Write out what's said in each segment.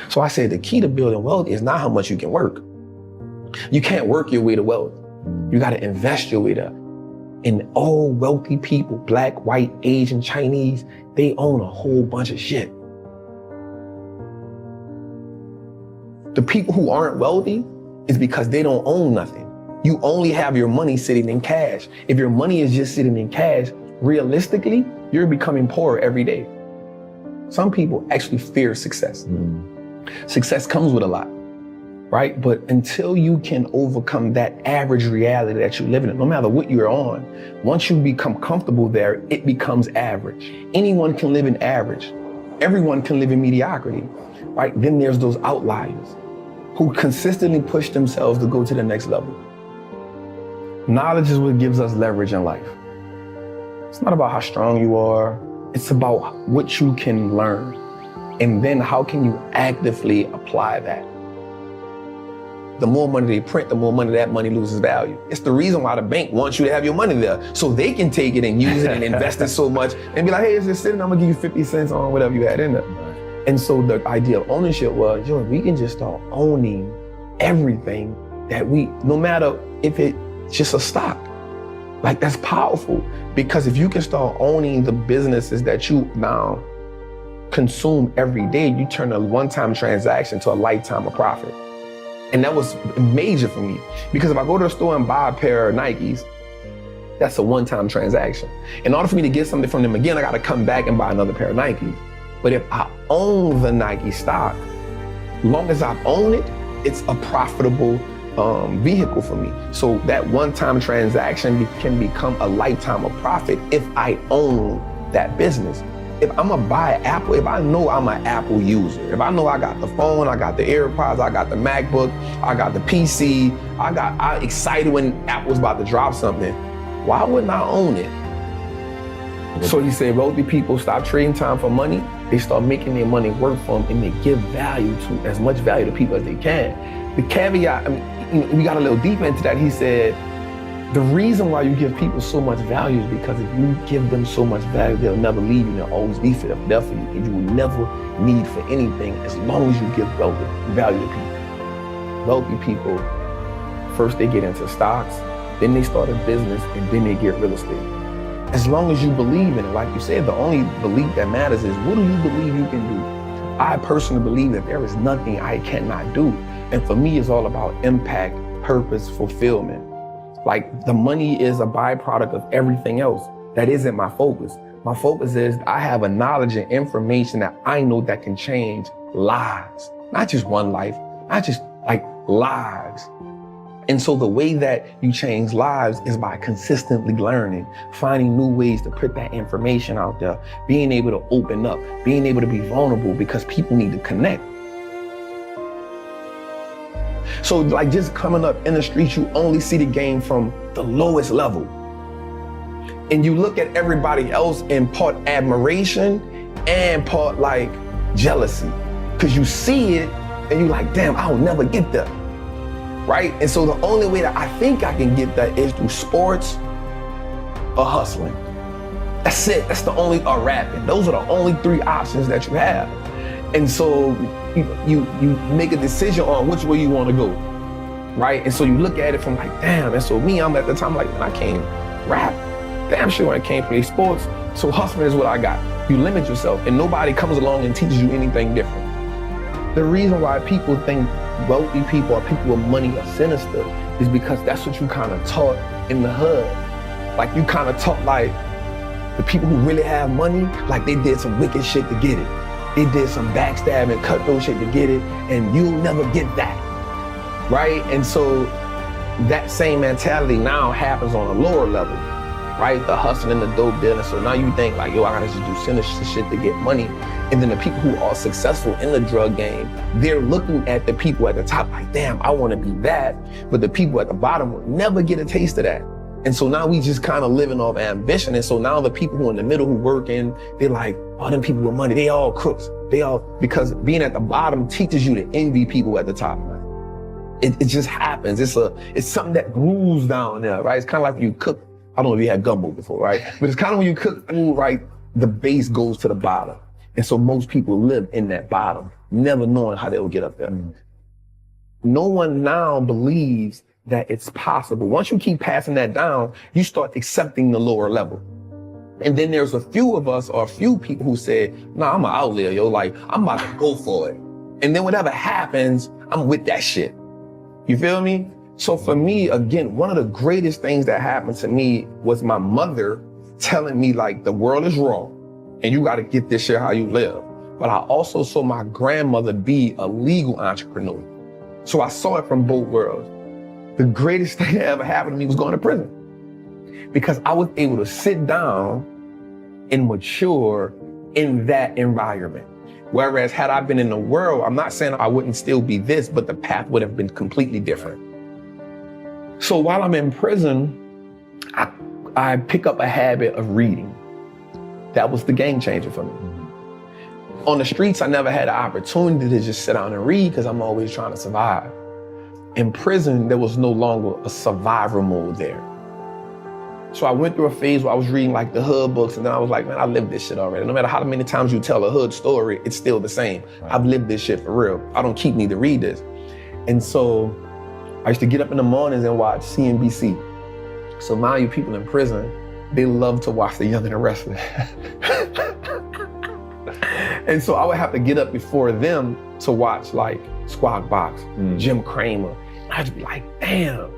So I said the key to building wealth is not how much you can work. You can't work your way to wealth. You got to invest your way to. And all wealthy people, black, white, Asian, Chinese, they own a whole bunch of shit. The people who aren't wealthy is because they don't own nothing. You only have your money sitting in cash. If your money is just sitting in cash, realistically, you're becoming poorer every day. Some people actually fear success. Success comes with a lot, right? But until you can overcome that average reality that you live in, no matter what you're on, once you become comfortable there, it becomes average. Anyone can live in average. Everyone can live in mediocrity, right? Then there's those outliers who consistently push themselves to go to the next level. Knowledge is what gives us leverage in life. It's not about how strong you are. It's about what you can learn. And then how can you actively apply that? The more money they print, the more money that money loses value. It's the reason why the bank wants you to have your money there, so they can take it and use it and invest it so much and be like, hey, it's just sitting, I'm gonna give you 50 cents on whatever you had in there. And so the idea of ownership was, yo, we can just start owning everything that no matter if it's just a stock. Like, that's powerful, because if you can start owning the businesses that you now consume every day, you turn a one-time transaction to a lifetime of profit. And that was major for me, because if I go to the store and buy a pair of Nikes, that's a one-time transaction. In order for me to get something from them again, I gotta come back and buy another pair of Nikes. But if I own the Nike stock, long as I own it, it's a profitable vehicle for me. So that one-time transaction can become a lifetime of profit if I own that business. If I'm gonna buy Apple, if I know I'm an Apple user, if I know I got the phone, I got the AirPods, I got the MacBook, I got the PC, I'm excited when Apple's about to drop something, why wouldn't I own it? So he said, wealthy people stop trading time for money, they start making their money work for them, and they give value to, as much value to people as they can. The caveat, I mean, we got a little deep into that. He said, the reason why you give people so much value is because if you give them so much value, they'll never leave you, they'll always be there for you, and you will never need for anything as long as you give value to people. Wealthy people, first they get into stocks, then they start a business, and then they get real estate. As long as you believe in it, like you said, the only belief that matters is, what do you believe you can do? I personally believe that there is nothing I cannot do. And for me, it's all about impact, purpose, fulfillment. Like, the money is a byproduct of everything else. That isn't my focus. My focus is I have a knowledge and information that I know that can change lives. Not just one life, not just like lives. And so the way that you change lives is by consistently learning, finding new ways to put that information out there, being able to open up, being able to be vulnerable, because people need to connect. So like, just coming up in the streets, you only see the game from the lowest level. And you look at everybody else in part admiration and part like jealousy, because you see it and you're like, damn, I'll never get there. Right? And so the only way that I think I can get that is through sports or hustling. That's it. That's the only, or rapping. Those are the only three options that you have. And so you make a decision on which way you want to go. Right? And so you look at it from like, damn. And so me, I'm at the time like, man, I can't rap. Damn sure I can't play sports. So hustling is what I got. You limit yourself, and nobody comes along and teaches you anything different. The reason why people think wealthy people or people with money are sinister is because that's what you kind of taught in the hood. Like, you kind of taught like the people who really have money, like they did some wicked shit to get it. They did some backstabbing, cutthroat shit to get it, and you'll never get that, right? And so that same mentality now happens on a lower level, right? The hustling, the dope dealing. So now you think like, yo, I gotta just do sinister shit to get money. And then the people who are successful in the drug game, they're looking at the people at the top like, damn, I want to be that. But the people at the bottom will never get a taste of that. And so now we just kind of living off ambition. And so now the people who are in the middle who working, they're like, oh, them people with money, they all crooks. Because being at the bottom teaches you to envy people at the top. It just happens. It's something that grooves down there, right? It's kind of like you cook. I don't know if you had gumbo before, right? But it's kind of when you cook food, right? The base goes to the bottom. And so most people live in that bottom. never knowing how they would get up there. No one now believes that it's possible. Once you keep passing that down, you start accepting the lower level. And then there's a few of us or a few people who said, nah, I'm an outlier, yo, like, I'm about to go for it. And then whatever happens, I'm with that shit. You feel me? So for me, again, one of the greatest things that happened to me was my mother telling me, like, the world is wrong and you got to get this shit how you live. But I also saw my grandmother be a legal entrepreneur. So I saw it from both worlds. The greatest thing that ever happened to me was going to prison, because I was able to sit down and mature in that environment. Whereas had I been in the world, I'm not saying I wouldn't still be this, but the path would have been completely different. So while I'm in prison, I pick up a habit of reading. That was the game changer for me. On the streets, I never had the opportunity to just sit down and read because I'm always trying to survive. In prison, there was no longer a survivor mode there. So I went through a phase where I was reading like the hood books, and then I was like, man, I lived this shit already. No matter how many times you tell a hood story, it's still the same. Right. I've lived this shit for real. I don't keep need to read this. And so I used to get up in the mornings and watch CNBC. So mind you, people in prison, they love to watch The Young and the Restless. And so I would have to get up before them to watch like Squawk Box, Jim Cramer. I'd be like, damn,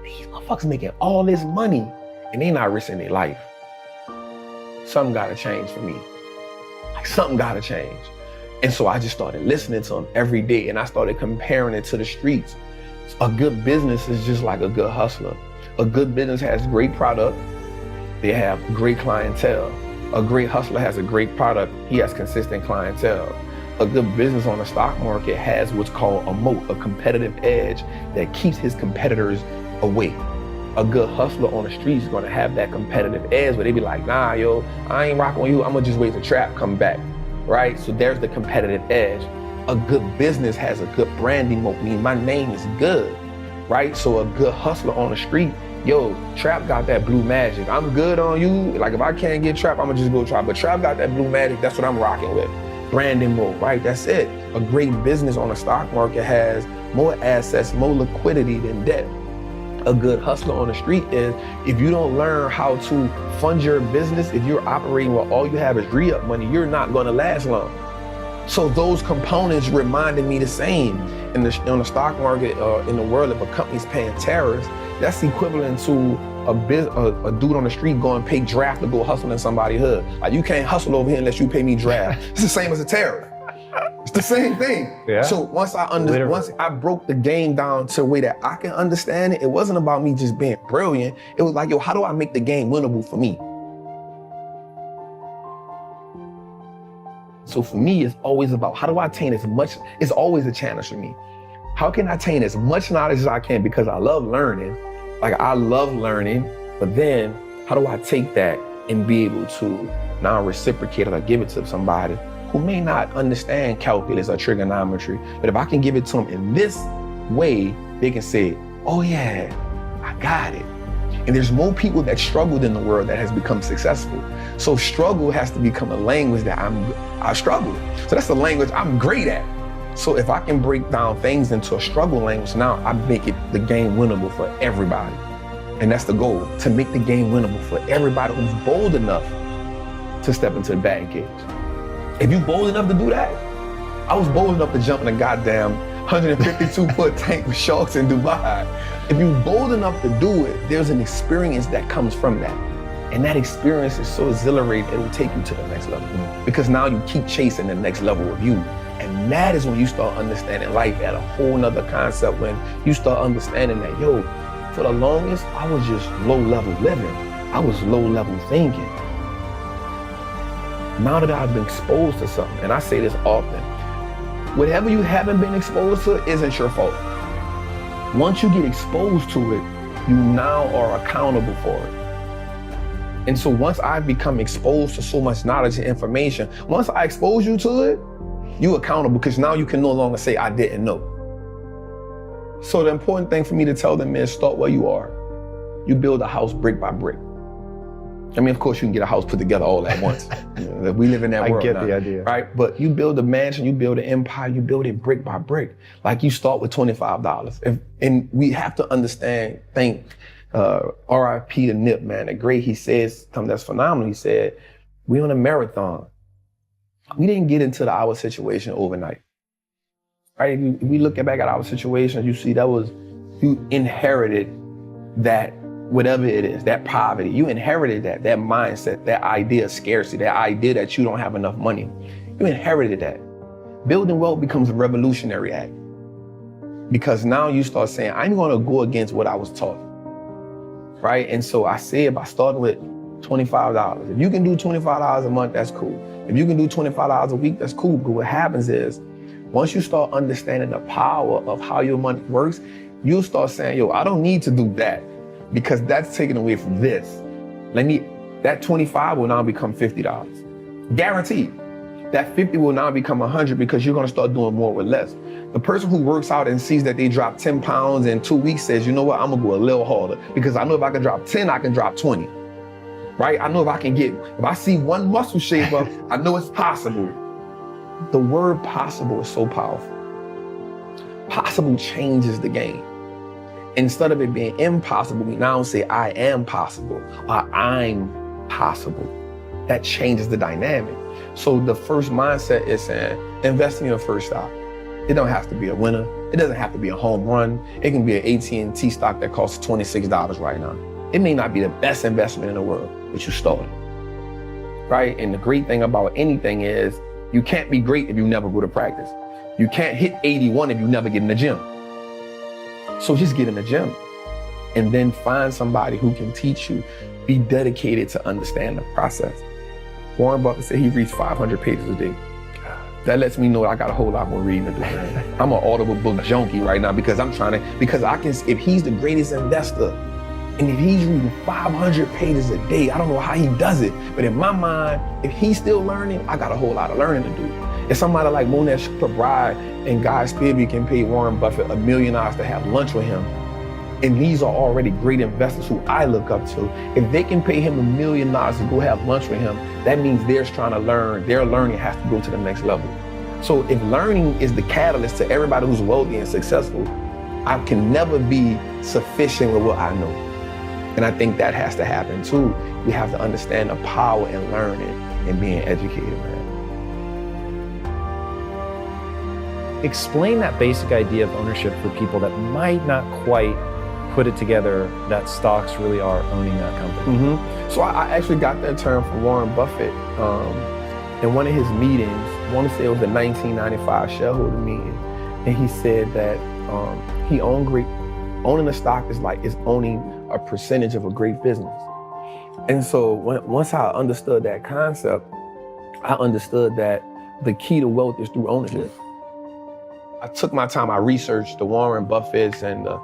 these motherfuckers making all this money and they not risking their life. Something gotta change for me. Like something gotta change. And so I just started listening to them every day and I started comparing it to the streets. A good business is just like a good hustler. A good business has great product. They have great clientele. A great hustler has a great product. He has consistent clientele. A good business on the stock market has what's called a moat, a competitive edge that keeps his competitors away. A good hustler on the street is gonna have that competitive edge where they be like, nah, yo, I ain't rocking with you. I'm gonna just wait till Trap come back, right? So there's the competitive edge. A good business has a good branding moat, meaning my name is good, right? So a good hustler on the street, yo, Trap got that blue magic. I'm good on you. Like if I can't get Trap, I'm gonna just go Trap. But Trap got that blue magic, that's what I'm rocking with. Branding mode, right? That's it. A great business on the stock market has more assets, more liquidity than debt. A good hustler on the street is, if you don't learn how to fund your business, if you're operating where all you have is re-up money, you're not gonna last long. So those components reminded me the same. On the stock market, in the world, if a company's paying tariffs, that's equivalent to a dude on the street going pay draft to go hustle in somebody's hood. Like, you can't hustle over here unless you pay me draft. It's the same as a tariff. It's the same thing. Yeah. So once I broke the game down to a way that I can understand it, it wasn't about me just being brilliant. It was like, yo, how do I make the game winnable for me? So for me, it's always about how do I attain as much, it's always a challenge for me. How can I attain as much knowledge as I can? Because I love learning. Like I love learning, but then how do I take that and be able to now reciprocate it or give it to somebody who may not understand calculus or trigonometry, but if I can give it to them in this way, they can say, oh yeah, I got it. And there's more people that struggled in the world that has become successful. So struggle has to become a language that I struggle. So that's the language I'm great at. So if I can break down things into a struggle language, now I make it the game winnable for everybody. And that's the goal, to make the game winnable for everybody who's bold enough to step into the batting cage. If you're bold enough to do that, I was bold enough to jump in a goddamn 152-foot tank with sharks in Dubai. If you're bold enough to do it, there's an experience that comes from that. And that experience is so exhilarating, it will take you to the next level. Because now you keep chasing the next level of you. And that is when you start understanding life at a whole nother concept, when you start understanding that, yo, for the longest, I was just low-level living. I was low-level thinking. Now that I've been exposed to something, and I say this often, whatever you haven't been exposed to isn't your fault. Once you get exposed to it, you now are accountable for it. And so once I've become exposed to so much knowledge and information, once I expose you to it, you're accountable, because now you can no longer say, I didn't know. So the important thing for me to tell them is, start where you are. You build a house brick by brick. I mean, of course, you can get a house put together all at once. You know, we live in that world I get now, the idea. right? But you build a mansion, you build an empire, you build it brick by brick. Like you start with $25. And we have to understand, RIP to Nip, man, the great, he says something that's phenomenal. He said, we on a marathon. We didn't get into our situation overnight, right? If we look back at our situation, you see you inherited that, whatever it is, that poverty. You inherited that mindset, that idea of scarcity, that idea that you don't have enough money. You inherited that. Building wealth becomes a revolutionary act because now you start saying, I'm gonna go against what I was taught, right? And so I said, by starting with $25, if you can do $25 a month, that's cool. If you can do $25 a week, that's cool. But what happens is, once you start understanding the power of how your money works, you'll start saying, yo, I don't need to do that because that's taken away from this. That 25 will now become $50. Guaranteed. That 50 will now become 100 because you're gonna start doing more with less. The person who works out and sees that they drop 10 pounds in 2 weeks says, you know what, I'm gonna go a little harder because I know if I can drop 10, I can drop 20. Right? I know if I see one muscle shape up, I know it's possible. The word possible is so powerful. Possible changes the game. Instead of it being impossible, we now say I am possible or I'm possible. That changes the dynamic. So the first mindset is saying, invest in your first stock. It don't have to be a winner. It doesn't have to be a home run. It can be an AT&T stock that costs $26 right now. It may not be the best investment in the world, but you started, right? And the great thing about anything is you can't be great if you never go to practice. You can't hit 81 if you never get in the gym. So just get in the gym and then find somebody who can teach you. Be dedicated to understand the process. Warren Buffett said he reads 500 pages a day. That lets me know I got a whole lot more reading to do. I'm an audible book junkie right now because if he's the greatest investor, and if he's reading 500 pages a day, I don't know how he does it, but in my mind, if he's still learning, I got a whole lot of learning to do. If somebody like Monesh Prabrai and Guy Spivey can pay Warren Buffett $1 million to have lunch with him, and these are already great investors who I look up to, if they can pay him $1 million to go have lunch with him, that means they're trying to learn. Their learning has to go to the next level. So if learning is the catalyst to everybody who's wealthy and successful, I can never be sufficient with what I know. And I think that has to happen too. We have to understand the power in learning and being educated, man. Explain that basic idea of ownership for people that might not quite put it together that stocks really are owning that company. Mm-hmm. So I actually got that term from Warren Buffett in one of his meetings. I want to say it was the 1995 shareholder meeting. And he said that owning a stock is owning a percentage of a great business. And so once I understood that concept, I understood that the key to wealth is through ownership. I took my time, I researched the Warren Buffetts and the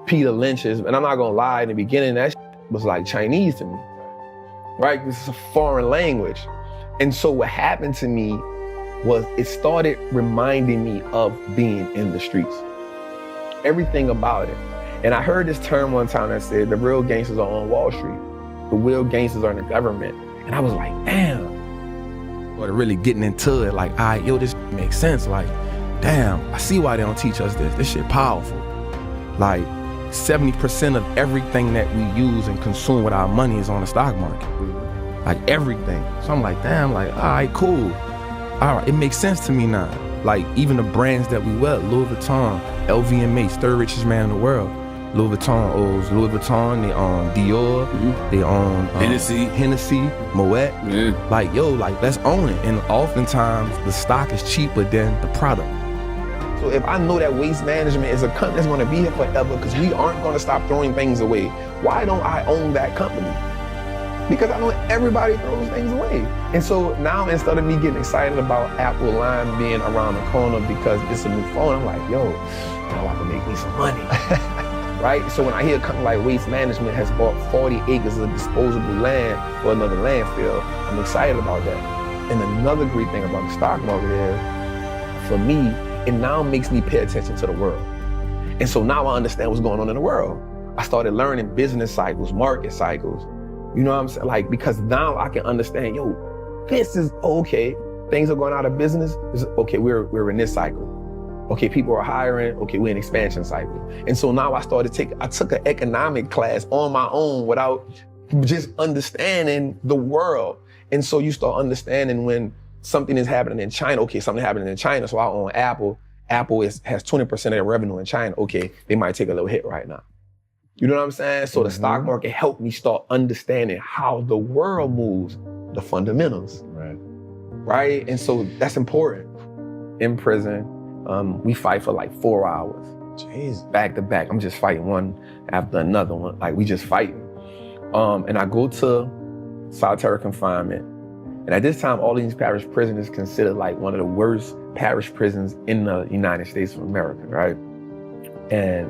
Peter Lynch's, and I'm not gonna lie, in the beginning, that was like Chinese to me, right? This is a foreign language. And so what happened to me was it started reminding me of being in the streets. Everything about it. And I heard this term one time that said, the real gangsters are on Wall Street. The real gangsters are in the government. And I was like, damn. But really getting into it, like, all right, yo, this makes sense. Like, damn, I see why they don't teach us this. This shit powerful. Like, 70% of everything that we use and consume with our money is on the stock market. Like, everything. So I'm like, damn, like, all right, cool. All right, it makes sense to me now. Like, even the brands that we wear, Louis Vuitton, LVMH, third richest man in the world. Louis Vuitton owns Louis Vuitton, they own Dior, they own Hennessy, Moet. Yeah. Like, yo, like, let's own it. And oftentimes, the stock is cheaper than the product. So if I know that waste management is a company that's gonna be here forever because we aren't gonna stop throwing things away, why don't I own that company? Because I know everybody throws things away. And so now instead of me getting excited about Apple line being around the corner because it's a new phone, I'm like, yo, now I can make me some money. Right? So when I hear a company like Waste Management has bought 40 acres of disposable land for another landfill, I'm excited about that. And another great thing about the stock market is, for me, it now makes me pay attention to the world. And so now I understand what's going on in the world. I started learning business cycles, market cycles. You know what I'm saying? Like, because now I can understand, yo, this is okay. Things are going out of business. Okay, we're in this cycle. Okay, people are hiring. Okay, we're in expansion cycle. And so now I took an economic class on my own without just understanding the world. And so you start understanding when something is happening in China. Okay, something happening in China. So I own Apple. Apple has 20% of their revenue in China. Okay, they might take a little hit right now. You know what I'm saying? So the stock market helped me start understanding how the world moves, the fundamentals. Right? And so that's important. In prison, we fight for like 4 hours. Jeez. Back to back. I'm just fighting one after another one. Like, we just fighting. And I go to solitary confinement. And at this time, all these parish prisoners considered like one of the worst parish prisons in the United States of America, right? And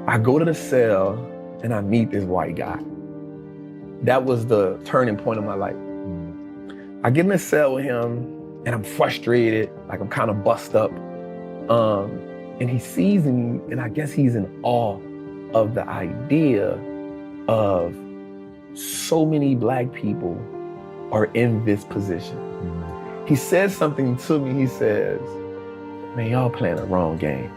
I go to the cell and I meet this white guy. That was the turning point of my life. I get in the cell with him and I'm frustrated, like I'm kind of bust up. And he sees me and I guess he's in awe of the idea of so many Black people are in this position. He says something to me, he says, man, y'all playing the wrong game.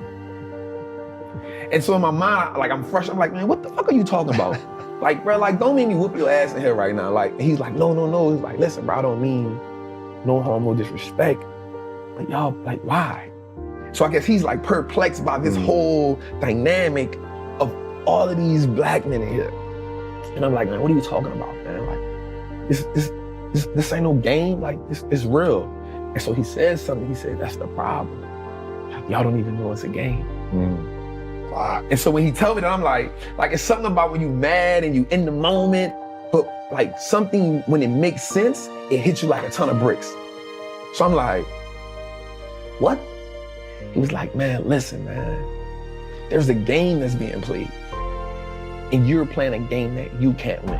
And so in my mind, like I'm frustrated, I'm like, man, what the fuck are you talking about? Like, bro, like, don't make me whoop your ass in here right now. Like, he's like, no. He's like, listen, bro, I don't mean no harm, no disrespect. But y'all, like, why? So I guess he's like perplexed by this whole dynamic of all of these Black men in here. And I'm like, man, what are you talking about, man? Like, this ain't no game. Like, this real. And so he says something. He said, that's the problem. Like, y'all don't even know it's a game. And so when he told me that, I'm like it's something about when you mad and you in the moment, but like something, when it makes sense, it hits you like a ton of bricks. So I'm like, what? He was like, man, listen, man, there's a game that's being played and you're playing a game that you can't win.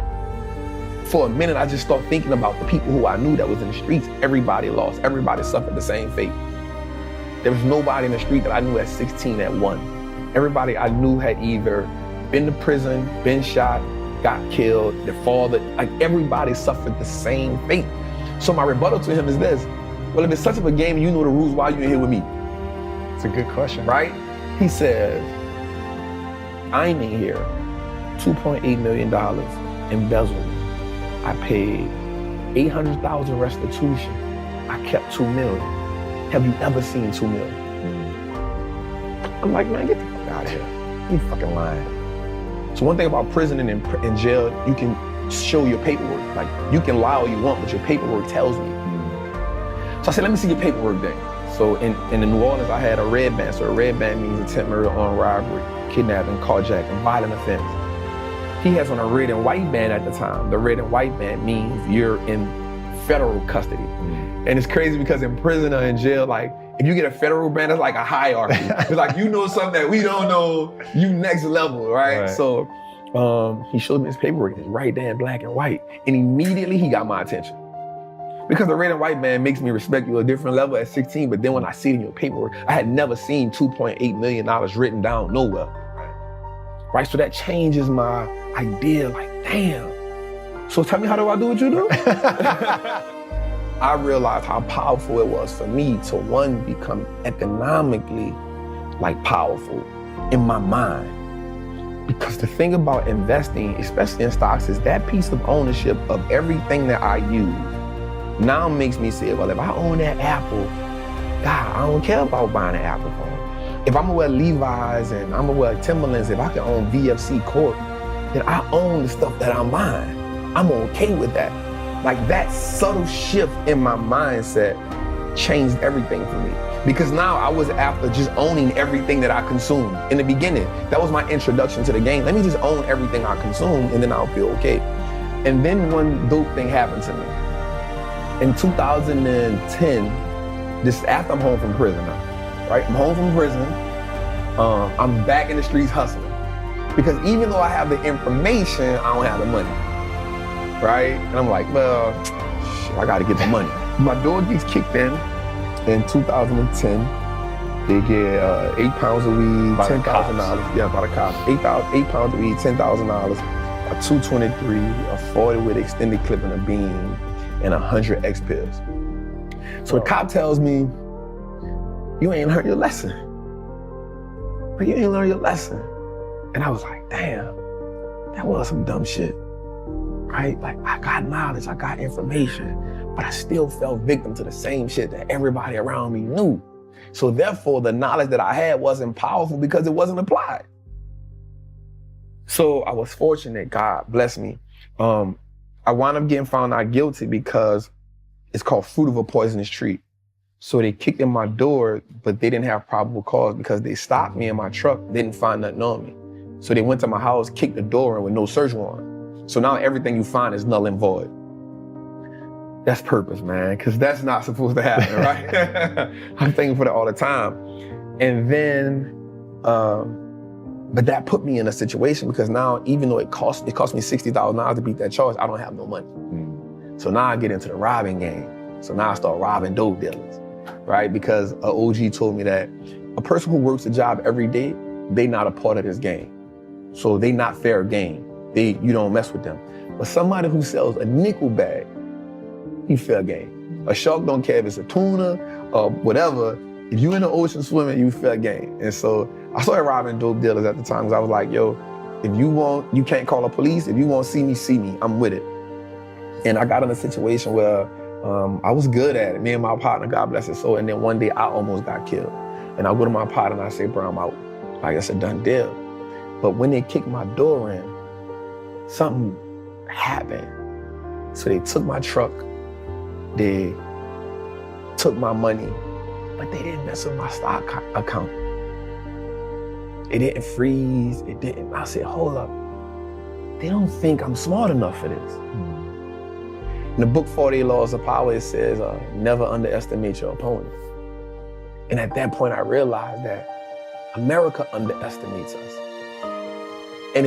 For a minute, I just started thinking about the people who I knew that was in the streets. Everybody lost, everybody suffered the same fate. There was nobody in the street that I knew at 16 that won. Everybody I knew had either been to prison, been shot, got killed, their father, like everybody suffered the same fate. So my rebuttal to him is this: well, if it's such of a game and you know the rules, why are you in here with me? It's a good question. Right? He says, I'm in here, $2.8 million embezzlement. I paid $800,000 restitution. I kept $2 million. Have you ever seen $2 million? I'm like, man, get the fuck out of here. You fucking lying. So one thing about prison and in jail, you can show your paperwork. Like, you can lie all you want, but your paperwork tells me. So I said, let me see your paperwork then. So in New Orleans, I had a red band. So a red band means attempt murder, armed robbery, kidnapping, carjacking, violent offense. He has on a red and white band at the time. The red and white band means you're in federal custody. And it's crazy because in prison or in jail, like, if you get a federal band, it's like a hierarchy. It's like, you know something that we don't know, you next level, right? So he showed me his paperwork, it's right there in black and white. And immediately he got my attention. Because the red and white band makes me respect you at a different level at 16, but then when I see it in your paperwork, I had never seen $2.8 million written down nowhere. Right, so that changes my idea, like, damn. So tell me, how do I do what you do? I realized how powerful it was for me to, one, become economically like powerful in my mind. Because the thing about investing, especially in stocks, is that piece of ownership of everything that I use now makes me say, well, if I own that Apple, God, I don't care about buying an Apple phone. If I'm gonna wear Levi's and I'm gonna wear Timberlands, if I can own VFC Corp, then I own the stuff that I'm buying. I'm okay with that. Like, that subtle shift in my mindset changed everything for me. Because now I was after just owning everything that I consume. In the beginning, that was my introduction to the game. Let me just own everything I consume and then I'll feel okay. And then one dope thing happened to me. In 2010, this after I'm home from prison now, right? I'm home from prison. I'm back in the streets hustling. Because even though I have the information, I don't have the money. Right? And I'm like, well, shit, I gotta get the money. My door gets kicked in 2010. They get 8 pounds of weed, $10,000. Yeah, by the cops. 8 pounds of weed, $10,000. a 223, a 40 with extended clip and a beam, and 100 X pills. So the cop tells me, you ain't learned your lesson. But you ain't learned your lesson. And I was like, damn, that was some dumb shit, right? Like, I got knowledge, I got information, but I still fell victim to the same shit that everybody around me knew. So therefore, the knowledge that I had wasn't powerful because it wasn't applied. So I was fortunate, God bless me. I wound up getting found not guilty because it's called fruit of a poisonous tree. So they kicked in my door, but they didn't have probable cause because they stopped me in my truck, didn't find nothing on me. So they went to my house, kicked the door in with no search warrant. So now everything you find is null and void. That's purpose, man, because that's not supposed to happen, right? I'm thankful for that all the time. And then, but that put me in a situation because now, even though it cost me $60,000 to beat that charge, I don't have no money. So now I get into the robbing game. So now I start robbing dope dealers, right? Because an OG told me that a person who works a job every day, they not a part of this game. So they not fair game. You don't mess with them. But somebody who sells a nickel bag, you fair game. A shark don't care if it's a tuna or whatever. If you in the ocean swimming, you fair game. And so I started robbing dope dealers at the time because I was like, yo, if you want, you can't call the police. If you want to see me, I'm with it. And I got in a situation where I was good at it. Me and my partner, God bless his soul. And then one day I almost got killed. And I go to my partner and I say, bro, I'm out. Like, it's a done deal. But when they kicked my door in, something happened. So they took my truck, they took my money, but they didn't mess with my stock account. It didn't freeze, it didn't. I said, hold up. They don't think I'm smart enough for this. In the book 48 Laws of Power, it says, never underestimate your opponent. And at that point, I realized that America underestimates us. And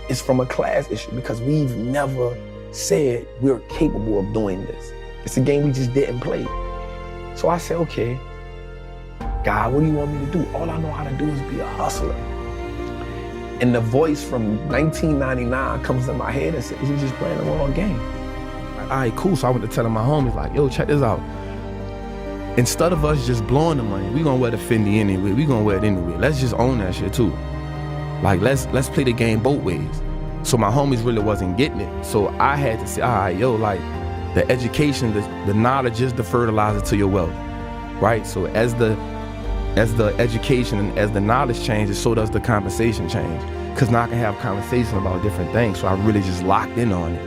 it's from a class issue because we've never said we're capable of doing this. It's a game we just didn't play. So I said, okay, God, what do you want me to do? All I know how to do is be a hustler. And the voice from 1999 comes in my head and says, you're just playing the wrong game. All right, cool. So I went to tell my homies, like, yo, check this out. Instead of us just blowing the money, we gonna wear the Fendi anyway. We gonna wear it anyway. Let's just own that shit too. Like, let's play the game both ways. So my homies really wasn't getting it. So I had to say, all right, yo, like, the education, the knowledge is the fertilizer to your wealth, right? So as the education and as the knowledge changes, so does the compensation change. Because now I can have conversation about different things. So I really just locked in on it.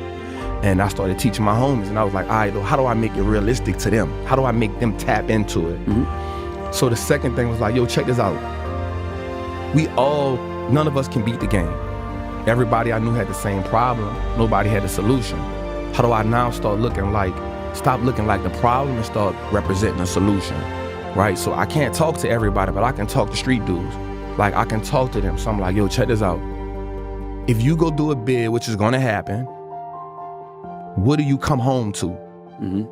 And I started teaching my homies, and I was like, all right, how do I make it realistic to them? How do I make them tap into it? Mm-hmm. So the second thing was like, yo, check this out. None of us can beat the game. Everybody I knew had the same problem. Nobody had a solution. How do I now stop looking like the problem and start representing a solution, right? So I can't talk to everybody, but I can talk to street dudes. Like, I can talk to them. So I'm like, yo, check this out. If you go do a bid, which is gonna happen, what do you come home to? Mm-hmm.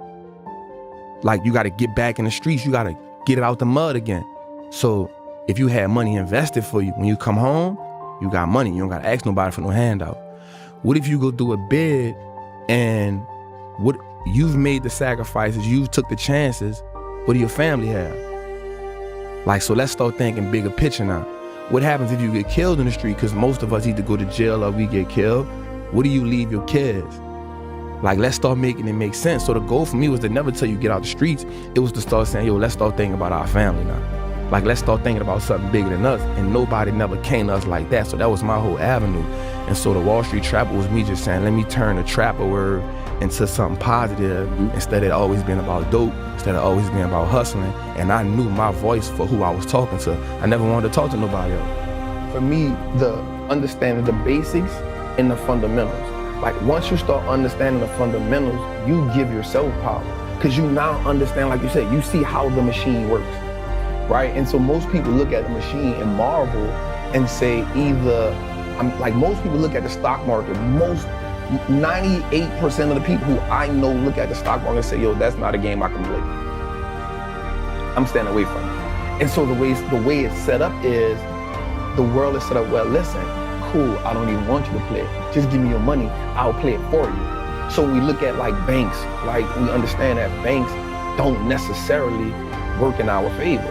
Like, you gotta get back in the streets. You gotta get it out the mud again. So if you had money invested for you, when you come home, you got money. You don't gotta ask nobody for no handout. What if you go do a bid and what you've made the sacrifices, you've took the chances, what do your family have? Like, so let's start thinking bigger picture now. What happens if you get killed in the street? Because most of us either go to jail or we get killed. What do you leave your kids? Like, let's start making it make sense. So the goal for me was to never tell you get out the streets. It was to start saying, yo, let's start thinking about our family now. Like, let's start thinking about something bigger than us. And nobody never came to us like that. So that was my whole avenue. And so the WallStreet Trapper was me just saying, let me turn the trapper word into something positive, instead of always being about dope, instead of always being about hustling. And I knew my voice for who I was talking to. I never wanted to talk to nobody else. For me, the understanding the basics and the fundamentals. Like, once you start understanding the fundamentals, you give yourself power. Because you now understand, like you said, you see how the machine works, right? And so most people look at the machine and marvel and say most people look at the stock market. 98% of the people who I know look at the stock market and say, yo, that's not a game I can play. I'm staying away from it. And so the way it's set up is, the world is set up, well, listen, cool, I don't even want you to play it. Just give me your money, I'll play it for you. So we look at like banks, like we understand that banks don't necessarily work in our favor,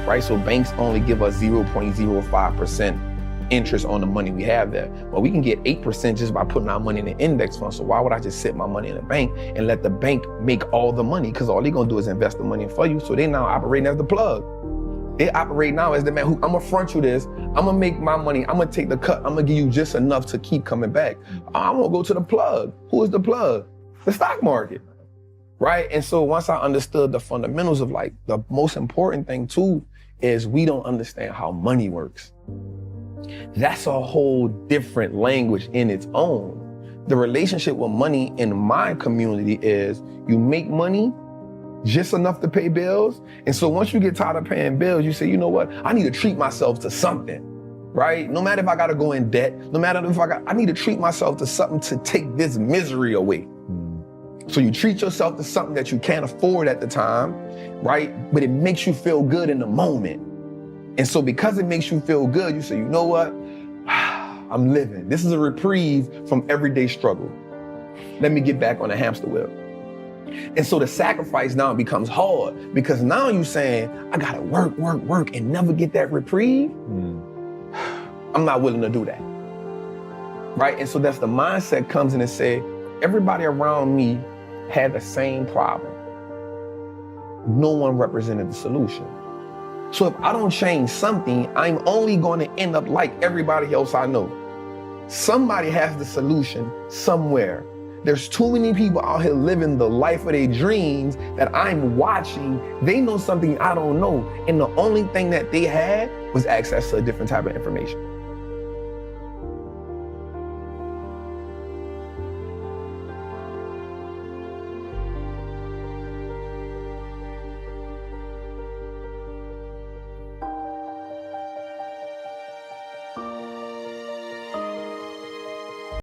right? So banks only give us 0.05% interest on the money we have there. But we can get 8% just by putting our money in an index fund. So why would I just sit my money in a bank and let the bank make all the money? Because all they're gonna do is invest the money for you. So they now operating as the plug. They operate now as the man who, I'm gonna front you this, I'm gonna make my money, I'm gonna take the cut, I'm gonna give you just enough to keep coming back. I'm gonna go to the plug. Who is the plug? The stock market, right? And so once I understood the fundamentals of like, the most important thing too, is we don't understand how money works. That's a whole different language in its own. The relationship with money in my community is you make money just enough to pay bills. And so once you get tired of paying bills, you say, you know what? I need to treat myself to something, right? No matter if I gotta go in debt, no matter if I need to treat myself to something to take this misery away. So you treat yourself to something that you can't afford at the time, right? But it makes you feel good in the moment. And so because it makes you feel good, you say, you know what? I'm living. This is a reprieve from everyday struggle. Let me get back on the hamster wheel. And so the sacrifice now becomes hard because now you're saying, I gotta work and never get that reprieve. I'm not willing to do that, right? And so that's the mindset comes in and say, everybody around me had the same problem. No one represented the solution. So if I don't change something, I'm only going to end up like everybody else I know. Somebody has the solution somewhere. There's too many people out here living the life of their dreams that I'm watching. They know something I don't know. And the only thing that they had was access to a different type of information.